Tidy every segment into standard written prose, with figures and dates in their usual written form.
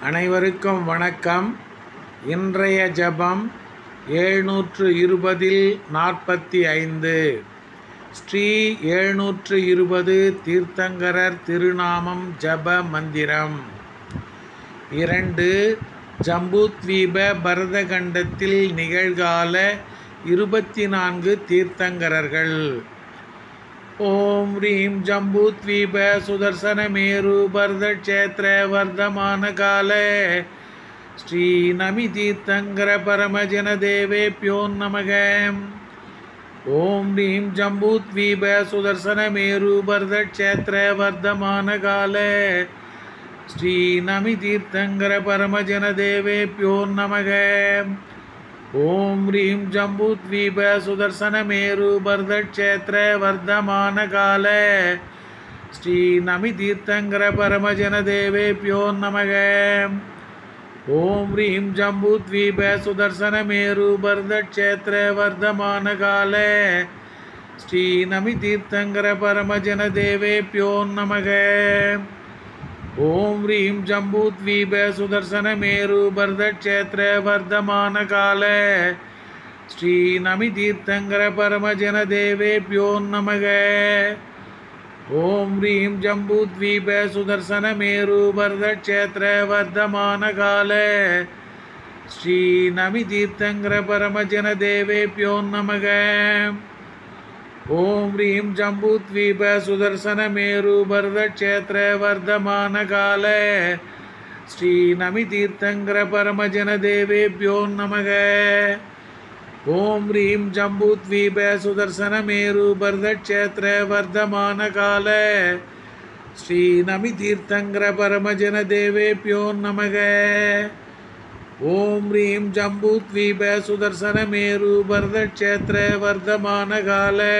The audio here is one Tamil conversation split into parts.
அனைவருக்கும் வணக்கம். இன்றைய ஜபம் 720 45. ஸ்ரீ 720 தீர்த்தங்கரர் திருநாமம் ஜப மந்திரம். 2. ஜம்பூத்வீப பரதகண்டத்தில் நிகழ்கால 24 தீர்த்தங்கரர்கள். ஓம் ரீம் ஜம்பூத்வீப சுதர்சன மேரு பரதக்ஷேத்திர வர்தமான காலே ஸ்ரீ நமி தீர்த்தங்கர பரமஜன தேவேப்யோ நமக. ஓம் ரீம் ஜம்பூத்வீப சுதர்சன மேரு பரதக்ஷேத்திர வர்தமான காலே ஸ்ரீ நமி தீர்த்தங்கர பரமஜன தேவேப்யோ நமக. ஓம் ரீம் ஜம்பூத்வீப சுதர்சன மேரு பரதக்ஷேத்திர வர்தமான காலே ஸ்ரீ நமி தீர்த்தங்கர பரமஜன தேவேப்யோ நமக. ஓம் ரீம் ஜம்பூத்வீப சுதர்சன மேரு பரதக்ஷேத்திர வர்தமான காலே ஸ்ரீ நமி தீர்த்தங்கர பரமஜன தேவேப்யோ நமக. ஓம் ரீம் ஜம்பூத்வீப சுதர்சன மேரு பரதக்ஷேத்திர வர்தமான காலே ஸ்ரீ நமி தீர்த்தங்கர பரமஜன தேவேப்யோ நமக. ஓம் ரீம் ஜம்பூத்வீப சுதர்சன மேரு பரதக்ஷேத்திர வர்தமான காலே ஸ்ரீ நமி தீர்த்தங்கர பரமஜன தேவேப்யோ நமக. ஓம் ரீம் ஜம்பூத்வீப சுதர்சன மேரு பரதக்ஷேத்திர வர்தமான காலே ஸ்ரீ நமி தீர்த்தங்கர பரமஜன தேவேப்யோ நமக. ஓம் ரீம் ஜம்பூத்வீப சுதர்சன மேரு பரதக்ஷேத்திர வர்தமான காலே ஸ்ரீ நமி தீர்த்தங்கர பரமஜன தேவேப்யோ நமக. ஓம் ரீம் ஜம்பூத்வீப சுதர்சன மேரு பரதக்ஷேத்திர வர்தமான காலே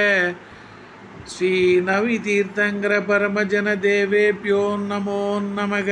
ஸ்ரீ நமி தீர்த்தங்கர பரமஜன தேவேப்யோ நமோ நமக.